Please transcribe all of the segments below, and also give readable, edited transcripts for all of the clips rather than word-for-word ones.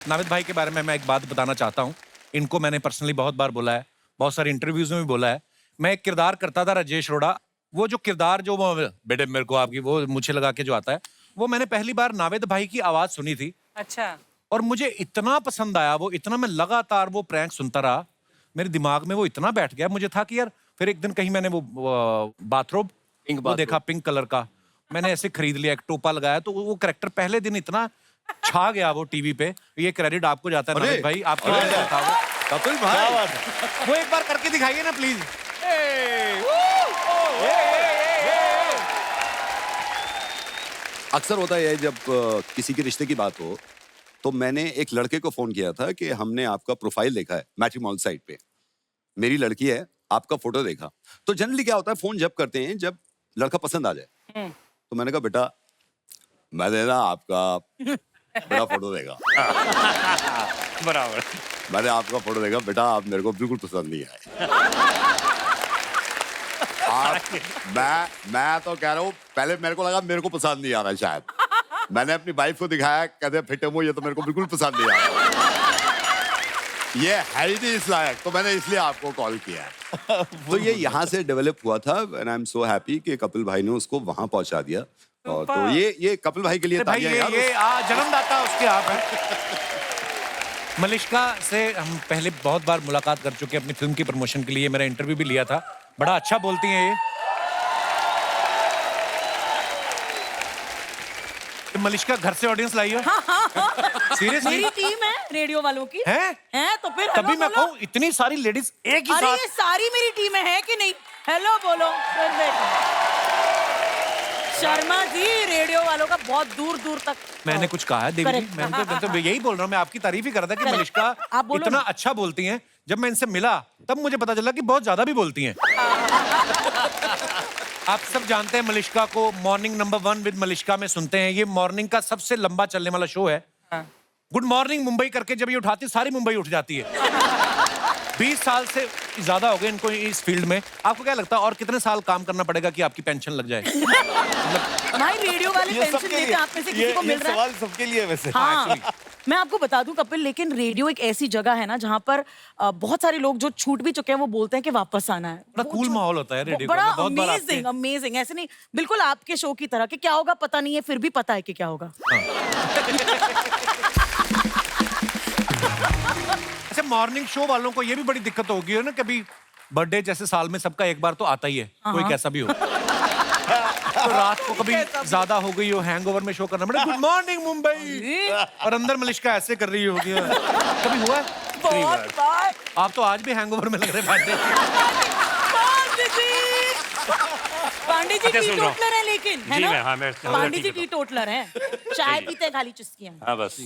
नाविद भाई के बारे में मैं एक बात बताना चाहता हूँ। इनको मैंने पर्सनली बहुत बार बोला है, बहुत सारे इंटरव्यूज में भी बोला है। मैं एक किरदार करता था राजेश रोड़ा, वो जो किरदार जो वो बेटे मेरे को आपकी वो मुझे लगा के जो आता है, वो मैंने पहली बार नाविद भाई की आवाज सुनी थी। अच्छा। और मुझे इतना पसंद आया वो, इतना मैं लगातार वो प्रैंक सुनता रहा, मेरे दिमाग में वो इतना बैठ गया। मुझे था कि यार, फिर एक दिन कहीं मैंने वो बाथरोब वो देखा पिंक कलर का, मैंने ऐसे खरीद लिया, एक टोपा लगाया, तो वो कैरेक्टर पहले दिन इतना छा गया वो टीवी पे। ये क्रेडिट आपको जाता है नाविद भाई, आपके वजह से था वो। कपिल भाई वो एक बार करके दिखाइए ना प्लीज। अक्सर होता है जब किसी के रिश्ते की बात हो तो मैंने एक लड़के को फोन किया था कि हमने आपका प्रोफाइल देखा है मैट्रिमोनियल साइट पे, मेरी लड़की है, आपका फोटो देखा। तो जनरली क्या होता है, फोन जब करते हैं जब लड़का पसंद आ जाए। तो मैंने कहा बेटा मैंने ना आपका बड़ा फोटो देखा। बराबर। मैंने आपका फोटो देखा बेटा, आप मेरे को बिल्कुल पसंद नहीं आए। मैं तो कह रहा हूँ, पहले मेरे को लगा मेरे को पसंद नहीं आ रहा शायद। मैंने अपनी वाइफ को दिखाया, कहते फिटे मुंह, ये तो मेरे को बिल्कुल पसंद नहीं आ रहा, ये है ही नहीं इस लायक, तो मैंने इसलिए आपको कॉल किया है। तो ये यहाँ से डेवलप हुआ था and I am so happy कि कपिल भाई ने उसको वहां पहुंचा दिया। और तो ये कपिल भाई के लिए भाई तालियां यार। ये जन्मदाता उसके आप हैं। मलिश्का से हम पहले बहुत बार मुलाकात कर चुके हैं अपनी फिल्म की प्रमोशन के लिए, मेरा इंटरव्यू भी लिया था। बड़ा अच्छा बोलती हैं ये। मलिश्का घर से ऑडियंस लाई हो? सीरियसली? मेरी टीम है रेडियो वालों की। हैं? तो फिर तभी मैं कहूँ इतनी सारी लेडीज एक ही अरे साथ। ये सारी मेरी टीम है कि नहीं? हेलो बोलो। शर्मा जी रेडियो वालों का बहुत दूर दूर तक। मैंने कुछ कहा है देवी जी? मैं तो यही बोल रहा हूँ, मैं आपकी तारीफ ही कर रहा था कि मलिश्का इतना अच्छा बोलती हैं। जब मैं इनसे मिला तब मुझे पता चला कि बहुत ज्यादा भी बोलती हैं। आप सब जानते हैं मलिश्का को मॉर्निंग नंबर 1 विद मलिश्का में सुनते हैं। ये मॉर्निंग का सबसे लंबा चलने वाला शो है। गुड मॉर्निंग मुंबई करके जब ये उठाती है सारी मुंबई उठ जाती है। 20 साल से ज्यादा हो गए इनको इस फील्ड में। आपको क्या लगता है और कितने साल काम करना पड़ेगा कि आपकी पेंशन लग जाए? भाई रेडियो वाले पेंशन देते हैं, आप में से किसी को मिल रहा है? सवाल सबके लिए वैसे। हाँ, मैं आपको बता दूं कपिल, लेकिन रेडियो एक ऐसी जगह है ना जहाँ पर बहुत सारे लोग जो छूट भी चुके हैं वो बोलते हैं कि वापस आना है। बड़ा कूल माहौल होता है रेडियो बड़ा का। बहुत बार आते अमेजिंग अमेजिंग, ऐसे नहीं, बिल्कुल आपके शो की तरह कि क्या होगा पता नहीं है, फिर भी पता है कि क्या होगा। अच्छा, मॉर्निंग शो वालों को ये भी बड़ी दिक्कत होगी है ना, कभी बर्थडे जैसे साल में सबका एक बार तो आता ही है, कोई कैसा भी हो। तो रात को कभी ज्यादा हो गई हो, हैंगओवर में शो करना पड़े, गुड मॉर्निंग मुंबई, और अंदर मलिश्का ऐसे कर रही होगी। कभी हुआ है? बहुत बार। आप तो आज भी हैंगओवर में लग रहे हैं। पांडे जी टी टोटलर है, लेकिन है ना? हाँ, मैं पांडे जी टी टोटलर हैं, चाय पीते हैं खाली चुस्कियां। हाँ बस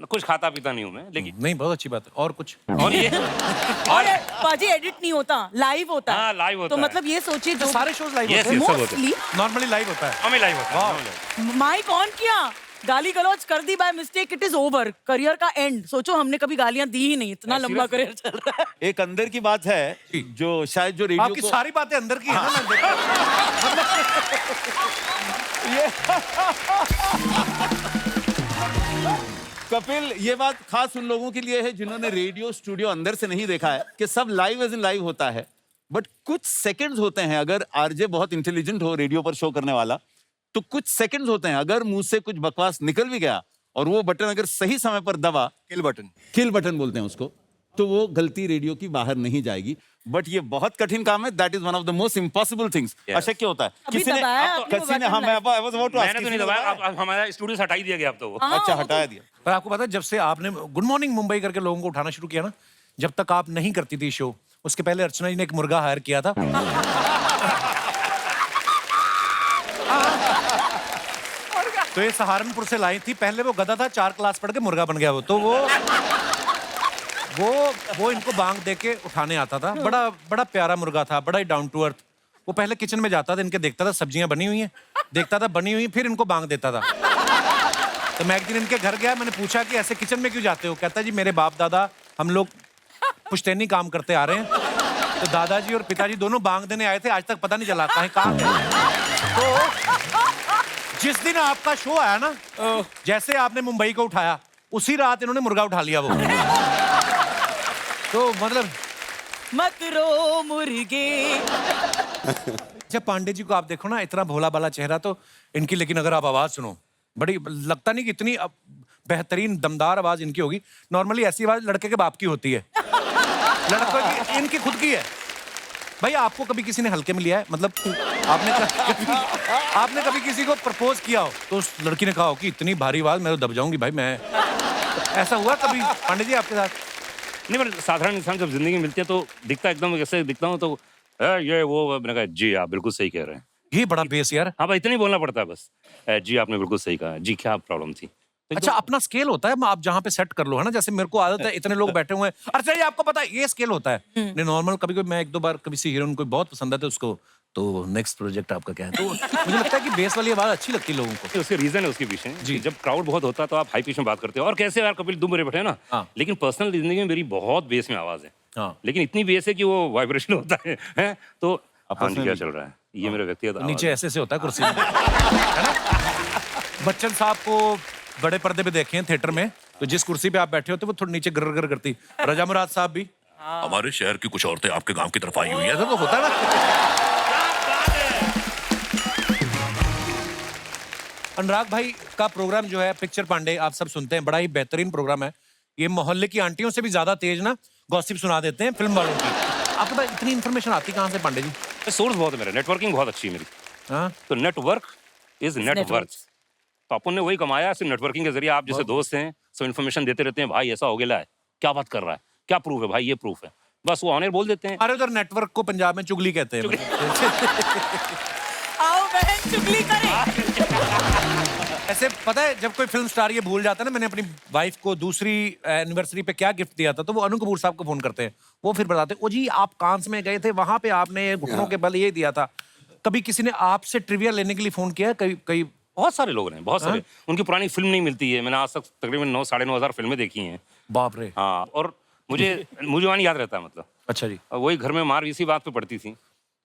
कुछ खाता पीता नहीं हूँ मैं, लेकिन नहीं, बहुत अच्छी बात है। और कुछ? और ये और पाजी एडिट नहीं होता, लाइव होता है। हाँ, लाइव होता तो है। मतलब ये सोचिए तो जो सारे शोज लाइव Yes, होते हैं? yes, सब होते हैं। मोस्टली नॉर्मली लाइव होता है। हमें लाइव होता है। माइक ऑन किया, गाली गलौज कर दी by mistake, it is over, career का एंड। सोचो हमने कभी गालियां दी ही नहीं, इतना लंबा करियर चल रहा है। एक अंदर की बात है जो शायद जो रेडियो आपकी सारी बातें अंदर की है ना, मैं देखा। कपिल, ये बात खास उन लोगों के लिए है जिन्होंने रेडियो स्टूडियो अंदर से नहीं देखा है कि सब लाइव एज इन लाइव होता है, बट कुछ सेकंड्स होते हैं। अगर आरजे बहुत इंटेलिजेंट हो रेडियो पर शो करने वाला, तो कुछ सेकंड्स होते हैं, अगर मुंह से कुछ बकवास निकल भी गया और वो बटन अगर सही समय पर दबा, किल बटन बोलते हैं उसको, तो वो गलती रेडियो की बाहर नहीं जाएगी। बट ये बहुत कठिन काम है, that is one of the most impossible things. अशक्य होता है। किसी ने हाँ, मैंने तो नहीं दबाया, अब हमारा स्टूडियो से हटा ही दिया गया अब तो वो। अच्छा, हटाया दिया। पर आपको पता है जब से आपने गुड मॉर्निंग मुंबई करके लोगों को उठाना शुरू किया ना, जब तक आप नहीं करती थी शो, उसके पहले अर्चना जी ने एक मुर्गा हायर किया था। तो ये सहारनपुर से लाई थी, पहले वो गधा था, 4 क्लास पढ़ के मुर्गा बन गया वो। तो वो इनको बांग दे के उठाने आता था। बड़ा प्यारा मुर्गा था, बड़ा ही डाउन टू अर्थ। वो पहले किचन में जाता था, इनके देखता था सब्जियां बनी हुई हैं, देखता था बनी हुई, फिर इनको बांग देता था। तो मैं एक दिन इनके घर गया, मैंने पूछा कि ऐसे किचन में क्यों जाते हो? कहता जी मेरे बाप दादा हम लोग पुश्तैनी काम करते आ रहे हैं, तो दादाजी और पिताजी दोनों बांग देने आए थे, आज तक पता नहीं चला कहाँ है। तो जिस दिन आपका शो आया ना, जैसे आपने मुंबई को उठाया, उसी रात इन्होंने मुर्गा उठा लिया वो। तो मतलब मत रो मुर्गे। जब पांडे जी को आप देखो ना, इतना भोला भाला चेहरा, तो इनकी, लेकिन अगर आप आवाज सुनो, बड़ी लगता नहीं कि इतनी बेहतरीन दमदार आवाज इनकी होगी। नॉर्मली ऐसी आवाज लड़के के बाप की होती है, लड़कों की, इनकी खुद की है। भाई आपको कभी किसी ने हल्के में लिया है? मतलब आपने कभी किसी को प्रपोज किया हो तो उस लड़की ने कहा हो कि इतनी भारी आवाज मैं तो दब जाऊंगी भाई मैं, ऐसा हुआ कभी पांडे जी आपके साथ? नहीं, पर साधारण इंसान जब जिंदगी में मिलती है तो दिखता एकदम ऐसे दिखता हूँ तो ये वो, मैंने कहा जी आप बिल्कुल सही कह रहे हैं। ये बड़ा बेस यार। हाँ भाई, इतना ही बोलना पड़ता है बस। जी आपने बिल्कुल सही कहा। जी क्या प्रॉब्लम थी? तो अच्छा, अपना स्केल होता है, आप जहाँ पे सेट कर लो, है ना? जैसे मेरे को आदत है, इतने लोग बैठे हुए हैं, अच्छा ये आपको पता है, ये स्केल होता है। नहीं नॉर्मल, कभी कभी मैं एक दो बार किसी हीरोइन को बहुत पसंद है तो उसको, तो नेक्स्ट प्रोजेक्ट आपका क्या है, तो मुझे लगता है कि बेस वाली आवाज अच्छी लगती है लोगों को। उसके रीजन है उसके पीछे जी। जब क्राउड बहुत होता है तो आप हाई पिच में बात करते हो, और कैसे यार कपिल तुम मेरे बैठे ना, हाँ। लेकिन पर्सनल जिंदगी में मेरी बहुत बेस में आवाज है। हाँ। लेकिन इतनी बेस है कि वो वाइब्रेशन होता है तो हाँ जी में क्या भी। चल रहा है, ये मेरे व्यक्तिगत आवाज नीचे है। ऐसे से होता है कुर्सी में, है ना? बच्चन साहब को बड़े पर्दे पे देखे हैं थिएटर में, तो जिस कुर्सी पे आप बैठे होते वो थोड़ी नीचे गर गर करती। रजा मुराद साहब भी, हमारे शहर की कुछ औरतें आपके गांव की तरफ आई हुई हैं। ऐसा तो होता है ना। अनुराग भाई का प्रोग्राम जो है पिक्चर पांडे, आप सब सुनते हैं, बड़ा ही बेहतरीन प्रोग्राम है। ये मोहल्ले की आंटियों से भी ज्यादा तेज ना गॉसिप सुना देते हैं फिल्म वालों की। आपके पास इतनी इन्फॉर्मेशन आती कहाँ से पांडे जी? सोर्स बहुत है मेरा, नेटवर्किंग बहुत अच्छी है मेरी। हाँ? तो नेटवर्क इज नेटवर्थ, तो अपन ने वही कमाया सिर्फ नेटवर्किंग के जरिए। आप जैसे दोस्त हैं सब इन्फॉर्मेशन देते रहते हैं, भाई ऐसा हो गया है, क्या बात कर रहा है, क्या प्रूफ है भाई, ये प्रूफ है, बस वो ऑनर बोल देते हैं। हमारे उधर नेटवर्क को पंजाब में चुगली कहते हैं। आओ बहन चुगली करें। ऐसे पता है, जब कोई फिल्म स्टार ये भूल जाता है ना, मैंने अपनी वाइफ को दूसरी एनिवर्सरी पे क्या गिफ्ट दिया था, तो वो अनु कपूर साहब को फोन करते हैं, वो फिर बताते हैं, ओ जी आप कांस में गए थे, वहां पे आपने घुटनों के बल ये दिया था। कभी किसी ने आपसे ट्रिविया लेने के लिए फोन किया? कई बहुत सारे लोग हैं, बहुत सारे। उनकी पुरानी फिल्म नहीं मिलती है, मैंने आज तक तकरीबन 9 साढ़े 9 हज़ार फिल्में देखी हैं। बाप रे। हाँ, और मुझे वहाँ याद रहता है, मतलब अच्छा जी। और वही घर में मार इसी बात पे पड़ती थी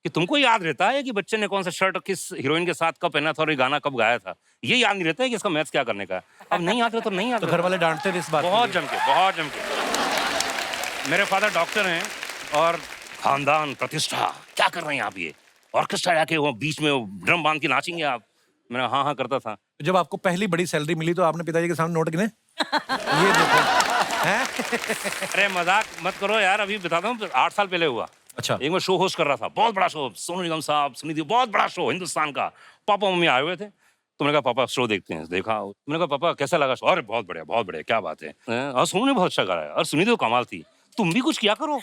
कि तुमको याद रहता है कि बच्चे ने कौन सा शर्ट किस हीरोइन के साथ कब पहना था और ये गाना कब गाया था, ये याद नहीं रहता है कि इसका मैथ्स क्या करने का है। अब नहीं याद रहता तो नहीं याद तो रहता। घर वाले डांटते थे इस बात बहुत के लिए? जम के, बहुत जम के। मेरे फादर डॉक्टर हैं और खानदान प्रतिष्ठा, क्या कर रहे हैं आप, ये ऑर्केस्ट्रा जाके वो बीच में ड्रम बांध के नाचेंगे आप? मैंने हाँ हाँ करता था। जब आपको पहली बड़ी सैलरी मिली तो आपने पिताजी के सामने नोट गिने? ये देखो हैं? अरे मजाक मत करो यार, अभी बताता हूँ 8 साल पहले हुआ। अच्छा। एक मैं शो होस्ट कर रहा था, बहुत बड़ा शो, सोनू निगम साहब, सुनिधि, बहुत बड़ा शो हिंदुस्तान का। पापा मम्मी आए हुए थे, तो मैंने कहा पापा शो देखते हैं। देखा, मैंने कहा पापा कैसा लगा शो? अरे बहुत बढ़िया, क्या बात है। और सोनू ने बहुत अच्छा गाया और सुनिधि तो कमाल थी, तुम भी कुछ किया करो।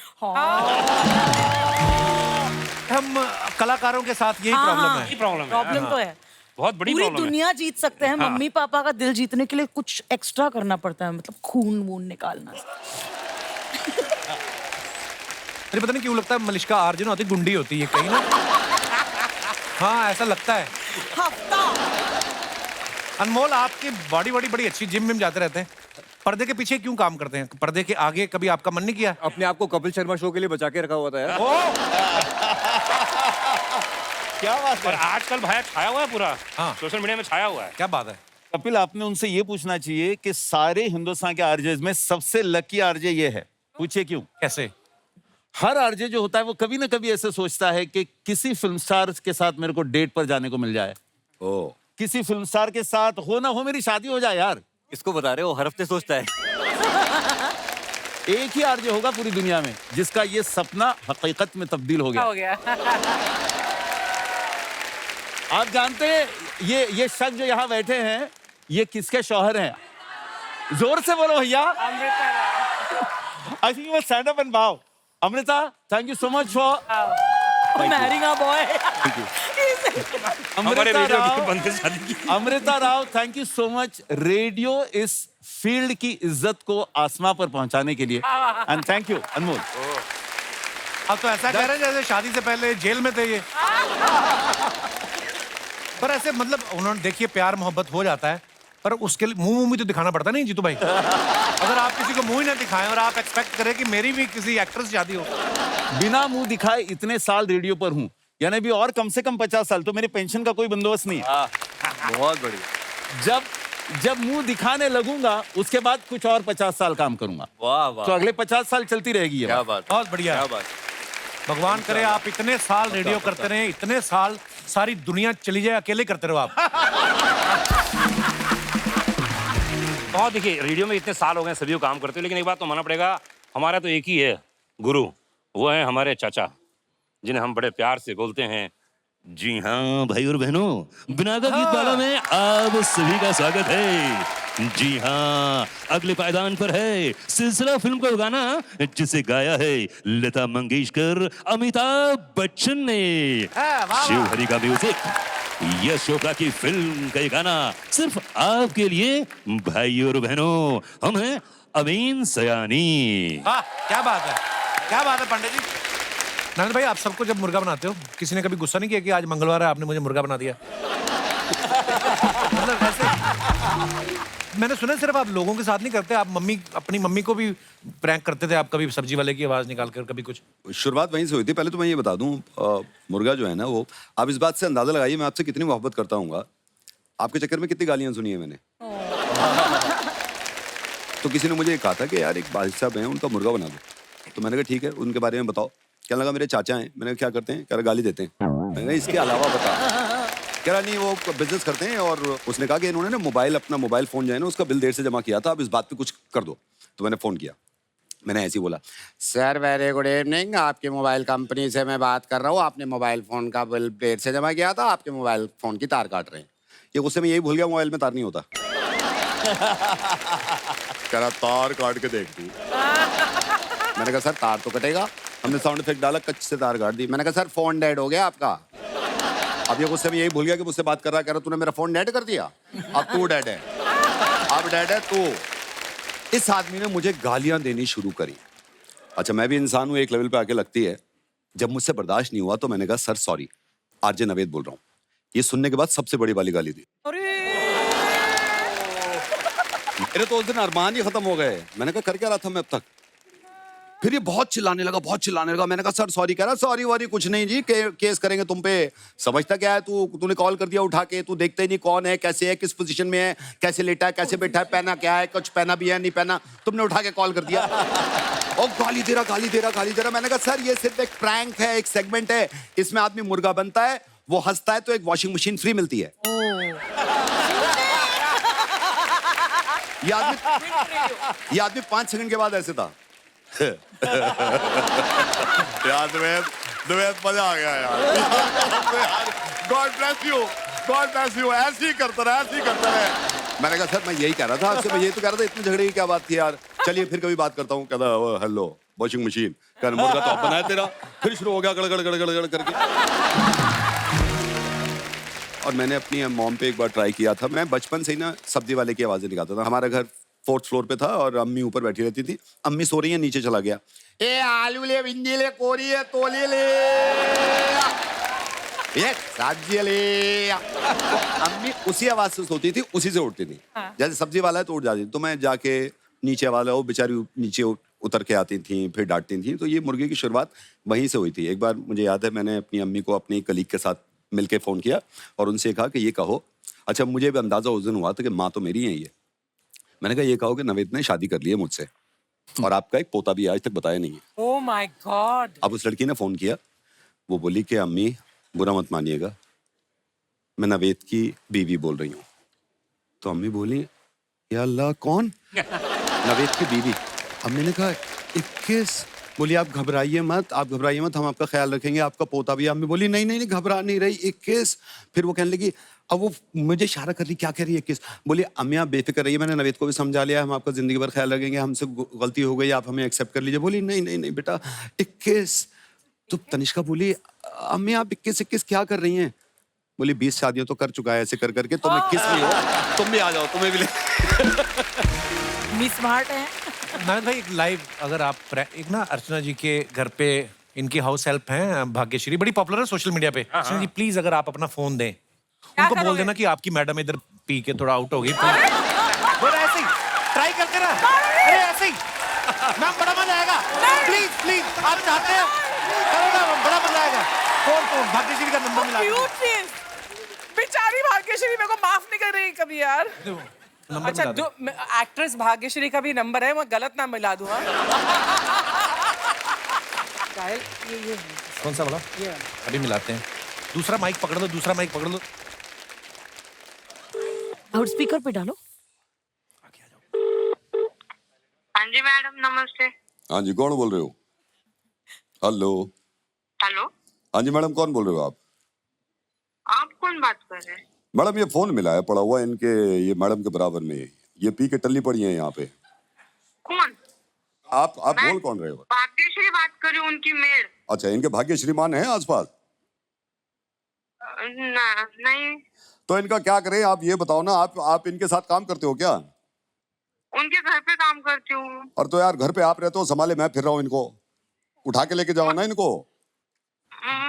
हम कलाकारों के साथ यही हाँ, प्रॉब्लम हाँ। है। ये प्रॉब्लम है, प्रॉब्लम तो है, बहुत बड़ी पूरी प्रॉब्लम है। दुनिया जीत सकते हैं, हाँ। मम्मी पापा का दिल जीतने के लिए कुछ एक्स्ट्रा करना पड़ता है, मतलब खून वून निकालना। अरे पता नहीं क्यों लगता है मलिश्का आर्जन होती गुंडी होती है कहीं ना। हाँ ऐसा लगता है। हफ्ता अनमोल आपकी बॉडी बड़ी अच्छी, जिम में जाते रहते हैं, पर्दे के पीछे क्यों काम करते हैं? पर्दे के आगे कभी आपका मन नहीं किया? अपने आप को कपिल शर्मा शो के लिए बचा के रखा हुआ था यार। क्या बात और है आजकल भाई छाया हुआ है पूरा, हाँ। सोशल मीडिया में छाया हुआ है। क्या बात है? कपिल, आपने उनसे ये पूछना चाहिए कि सारे हिंदुस्तान के आरजेज में सबसे लकी आरजे ये है। पूछिए क्यों? कैसे? हर आरजे जो होता है वो कभी ना कभी ऐसे सोचता है कि किसी फिल्म स्टार के साथ मेरे को डेट पर जाने को मिल जाए, ओ किसी फिल्म स्टार के साथ हो ना हो मेरी शादी हो जाए यार। इसको बता रहे हो, हर हफ्ते सोचता है। एक ही आरजे होगा पूरी दुनिया में जिसका ये सपना हकीकत में तब्दील हो गया। आप जानते हैं ये शख्स जो यहाँ बैठे हैं ये किसके शौहर हैं? जोर से बोलो भैया। I think you stand up and bow. Amrita, thank you so much for marrying a boy. हमारे अमृता रेडियो की राव, बंद शादी की। Amrita Rao, thank you so much. Radio इस फील्ड की इज्जत को आसमां पर पहुंचाने के लिए, एंड थैंक यू अनमोल। आप तो ऐसा कह रहे हैं जैसे शादी से पहले जेल में थे ये। पर ऐसे मतलब उन्होंने, देखिए प्यार मोहब्बत हो जाता है पर उसके लिए मुंह भी तो दिखाना पड़ता नहीं जीतू भाई। अगर आप किसी को मुंह ही ना दिखाएं और आप एक्सपेक्ट करें कि मेरी भी किसी एक्ट्रेस से शादी हो। बिना मुंह दिखाए इतने साल रेडियो पर हूं, यानी भी और कम से कम 50 साल, तो मेरे पेंशन का कोई बंदोबस्त नहीं है। बहुत बढ़िया। जब जब मुंह दिखाने लगूंगा उसके बाद कुछ और 50 साल काम करूंगा। वाह तो वाह, अगले 50 साल चलती रहेगी ये क्या बात। बात, बहुत बढ़िया। क्या बात। भगवान करे आप इतने साल रेडियो करते रहे, इतने साल सारी दुनिया चली जाए, अकेले करते रहो आप। बहुत देखिए, रेडियो में इतने साल हो गए, सभी को काम करते हो, लेकिन एक बात तो मानना पड़ेगा, हमारा तो एक ही है गुरु, वो है हमारे चाचा, जिन्हें हम बड़े प्यार से बोलते हैं। जी हाँ भाई और बहनों, बिनाका गीत माला में आप सभी का स्वागत है। जी हाँ, अगले पायदान पर है सिलसिला फिल्म का गाना, जिसे गाया है लता मंगेशकर, अमिताभ बच्चन ने। शिवहरी का म्यूजिक, यश चोपड़ा की फिल्म का ये गाना सिर्फ आपके लिए भाई और बहनों। हम हैं अमीन सयानी। हाँ, क्या बात है, क्या बात है पंडित जी। नंद भाई, आप सबको जब मुर्गा बनाते हो, किसी ने कभी गुस्सा नहीं किया कि आज मंगलवार है, आपने मुझे मुर्गा बना दिया? मतलब ऐसे मैंने सुना सिर्फ आप लोगों के साथ नहीं करते, आप अपनी मम्मी को भी प्रैंक करते थे आप, कभी सब्जी वाले की आवाज निकाल कर, कभी कुछ। शुरुआत वहीं से हुई थी। पहले तो मैं ये बता दूं, मुर्गा जो है ना, वो आप इस बात से अंदाजा लगाइए मैं आपसे कितनी मोहब्बत करता हूँ। आपके चक्कर में कितनी गालियां सुनी है मैंने। तो किसी ने मुझे कहा था कि यार एक भाई साहब हैं, उनका मुर्गा बना दो। तो मैंने कहा ठीक है, उनके बारे में बताओ। क्या लगा मेरे चाचा हैं। मैंने कहा क्या करते हैं? कह रहा गाली देते हैं। मैंने कहा इसके अलावा बता। कह रहा नहीं, वो बिजनेस करते हैं। और उसने कहा कि इन्होंने ना अपना मोबाइल फोन जो है ना, उसका बिल देर से जमा किया था, अब इस बात पे कुछ कर दो। तो मैंने फोन किया, मैंने ऐसे ही बोला, सर वेरी गुड इवनिंग, आपकी मोबाइल कंपनी से मैं बात कर रहा हूँ। आपने मोबाइल फोन का बिल देर से जमा किया था, आपके मोबाइल फोन की तार काट रहे हैं। ये गुस्से में यही भूल गया मोबाइल में तार नहीं होता। कह रहा तार काट के देख तू। मैंने कहा सर तार तो कटेगा। हमने साउंड इफेक्ट डाला, कच्चे से तार काट दी। मैंने कहा सर फोन डेड हो गया आपका। अब ये गुस्से में यही भूल गया कि मुझसे बात कर रहा है। कह रहा तूने मेरा फोन डेड कर दिया, अब तू डेड है, अब डेड है तू। इस आदमी ने मुझे गालियां देनी शुरू करी। अच्छा, मैं भी इंसान हूं, एक लेवल पे आके लगती है। जब मुझसे बर्दाश्त नहीं हुआ तो मैंने कहा सर सॉरी, आरजे नवेद बोल रहा हूँ। ये सुनने के बाद सबसे बड़ी वाली गाली दी। मेरे तो उस दिन अरमान ही खत्म हो गए। मैंने कहा कर क्या रहा था मैं अब तक। फिर ये बहुत चिल्लाने लगा। मैंने कहा सर सॉरी। कह रहा सॉरी वॉरी कुछ नहीं जी, केस करेंगे तुम पे। समझता क्या है तूने कॉल कर दिया उठा के, तू देखते ही नहीं कौन है, कैसे है, किस पोजीशन में है, कैसे लेटा है, कैसे बैठा है, पहना क्या है, कुछ पहना भी है नहीं पहना, तुमने उठा के कॉल कर दिया। और गाली दे रहा। मैंने कहा सर ये सिर्फ एक प्रैंक है, एक सेगमेंट है, इसमें आदमी मुर्गा बनता है, वो हंसता है तो एक वॉशिंग मशीन फ्री मिलती है। ये आदमी 5 सेकंड के बाद ऐसे था। यार दुबेद मजा आ गया यार। गॉड ब्लेस यू, ऐसे ही करता रहे। मैंने कहा सर मैं यही कह रहा था आपसे, मैं यही तो कह रहा था, इतने झगड़े की क्या बात थी यार, चलिए फिर कभी बात करता हूँ। कहता हेलो वॉशिंग मशीन, कह मुर्गा तो आप बनाया तेरा। फिर शुरू हो गया गड़ करके। और मैंने अपनी मॉम पे एक बार ट्राई किया था। मैं बचपन से ही ना सब्जी वाले की आवाजें निकालता था। हमारा घर 4th फ्लोर पे था और अम्मी ऊपर बैठी रहती थी। अम्मी सो रही है, नीचे चला गया, ए आलू ले, भिंडी ले, कोरी है, तोली ले, ये सब्जी ले। तो अम्मी उसी आवाज से सोती थी, उसी से उठती थी। जैसे सब्जी वाला है तो उठ जाती थी। तो मैं जाके नीचे वाला, वो बेचारी नीचे उतर के आती थी, फिर डांटती थी। तो ये मुर्गे की शुरुआत वहीं से हुई थी। एक बार मुझे याद है, मैंने अपनी अम्मी को अपनी कलीग के साथ मिलके फोन किया और उनसे कहा कि ये कहो। अच्छा, मुझे भी अंदाजा उस दिन हुआ था कि माँ तो मेरी है ये। मैंने कहा ये कहो कि नवेद ने शादी कर ली है मुझसे और आपका एक पोता भी आज तक बताया नहीं है। Oh my God. अब उस लड़की ने फोन किया, वो बोली कि अम्मी बुरा मत मानिएगा, मैं नवेद की बीवी बोल रही हूँ। तो अम्मी बोली या अल्लाह कौन? नवेद की बीवी। अब मैंने कहा 21। बोली आप घबराइए मत, हम आपका ख्याल रखेंगे, आपका पोता भी। अम्मी बोली नहीं घबरा नहीं रही, 21। फिर वो कहने लगी, अब वो मुझे इशारा कर रही, क्या कह रही है 21? बोली अम्मी आप बेफिक्र रहिए, मैंने नवेद को भी समझा लिया, हम आपका जिंदगी भर ख्याल रखेंगे, हमसे गलती हो गई, आप हमें एक्सेप्ट कर लीजिए। बोली नहीं बेटा 21। तो तनिष्का बोली अम्मी आप 21 क्या कर रही हैं? बोली 20 शादियां तो कर चुका है ऐसे कर करके, तुम 21 में हो, तुम भी आ जाओ, तुम्हें भी ले। मिस स्मार्ट है। नानद भाई, एक लाइव अगर आप एक ना अर्चना जी के घर पे, इनकी हाउस हेल्प हैं भाग्यश्री, बड़ी पॉपुलर है सोशल मीडिया पे। अर्चना जी प्लीज अगर आप अपना फोन दें, उनको बोल देना कि आपकी मैडम इधर पी के थोड़ा आउट हो गई। ऐसे ही ट्राई करते ना, अरे ऐसे ही मैम बड़ा मजा आएगा। प्लीज आप चाहते हैं, करो ना, बड़ा मजा आएगा। फोन भाग्यश्री का नंबर मिला। बेचारी भाग्यश्री मेरे को माफ नहीं कर रही कभी यार। नंबर अच्छा, मिला दो। जो एक्ट्रेस भाग्यश्री का भी नंबर है, मैं गलत ना मिला दूं। हाँ साहिल, ये कौन सा वाला? ये वाला। अभी मिलाते हैं। दूसरा माइक पकड़ लो, दूसरा माइक पकड़ लो। लाउड स्पीकर पे डालो। हाँ जी मैडम, नमस्ते। हाँ जी, कौन बोल रहे हो? हेलो। हेलो, हाँ जी मैडम, कौन बोल रहे हो आप? आप कौन बात कर रहे हैं? मैडम ये फोन मिला है, पड़ा हुआ है इनके, ये मैडम के बराबर में, ये पी के टल्ली पड़ी है यहाँ पे। कौन? आप मैं बोल कौन रहे हो? भाग्यश्री बात कर रही हूँ, उनकी मेड। अच्छा, इनके भाग्य श्रीमान है आसपास? नहीं, तो इनका क्या करें, आप ये बताओ ना। आप इनके साथ काम करते हो क्या? उनके घर पे काम करती हूँ। और तो यार घर पे आप रहते हो, संभाले मैं फिर रहा हूँ, इनको उठा के लेके जाओ ना इनको।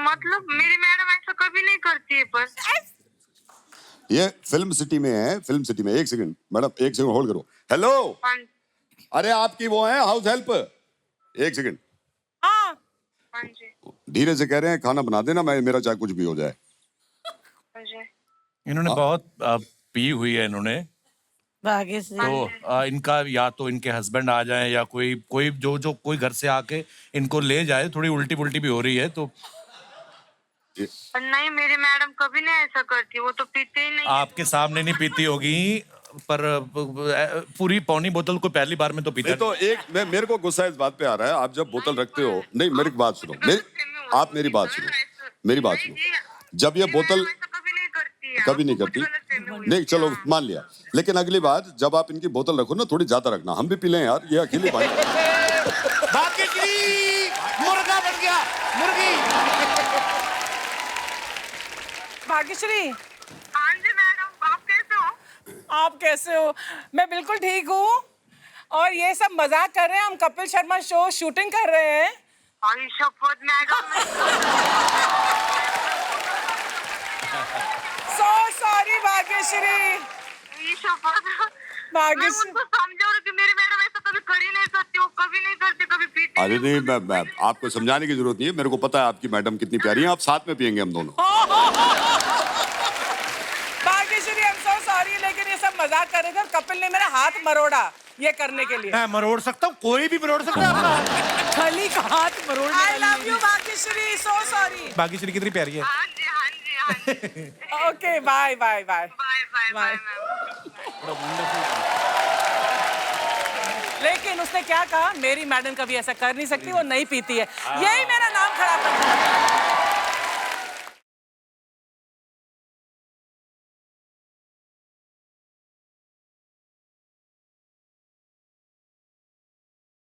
मतलब मेरी मैडम ऐसा कभी नहीं करती है। पर ये फिल्म सिटी में है, फिल्म सिटी में। एक सेकंड मैडम, एक सेकंड होल्ड करो। हेलो, हाँ अरे आपकी वो है हाउस हेल्प। एक सेकंड, हाँ हाँ जी, धीरे से कह रहे हैं, खाना बना देना, मैं मेरा चाहे कुछ भी हो जाए। हाँ जी। इन्होंने बहुत पी हुई है इन्होंने, भाग्यश्री। तो इनका या तो इनके हस्बैंड आ जाए या कोई जो कोई घर से आके इनको ले जाए। थोड़ी उल्टी पुल्टी भी हो रही है तो। पर नहीं, मेरी मैडम कभी नहीं ऐसा करती, वो तो पीते ही नहीं है। आपके सामने नहीं पीती होगी, पर पूरी पौनी बोतल को पहली बार में तो पीता नहीं तो मेरे को गुस्सा इस बात पे आ रहा है, आप जब बोतल रखते हो, नहीं मेरी बात सुनो, आप मेरी बात सुनो, मेरी बात सुनो। जब ये बोतल कभी नहीं करती, नहीं चलो मान लिया, लेकिन अगली बार जब आप इनकी बोतल रखो ना, थोड़ी ज्यादा रखना, हम भी पी लें यार, ये अकेली भाई। भाग्यश्री मुर्गा बन गया, मुर्गी। भाग्यश्री, हाँ जी मैडम, आप कैसे हो? आप कैसे हो? मैं बिल्कुल ठीक हूँ। और ये सब मजाक कर रहे हैं, हम कपिल शर्मा शो शूटिंग कर रहे हैं। आई शपथ मैडम, सो सॉरी भाग्यश्री। ये शपथ। मैं भाग्यश्री, उनको समझा रही कि मेरी मैडम ऐसा कभी कर ही नहीं सकती, वो कभी नहीं करती, कभी पीती अरे नहीं, मैं आपको समझाने की जरूरत नहीं है, मेरे को पता है आपकी मैडम कितनी प्यारी है, आप साथ में पियेंगे हम दोनों। भाग्यश्री, I'm so sorry, लेकिन ये सब मजाक कर रहे थे और कपिल ने मेरा हाथ मरोड़ा ये करने के लिए। मैं मरोड़ सकता हूँ, कोई भी मरोड़ सकता है अपना। खली का हाथ मरोड़। I love you Bhagyashree, so sorry। Bhagyashree कितनी प्यारी है। हाँ जी, हाँ जी, हाँ जी। Okay, bye bye bye. Bye bye bye लेकिन उसने क्या कहा, मेरी मैडम कभी ऐसा कर नहीं सकती, वो नहीं पीती है। यही मेरा नाम खराब कर दिया।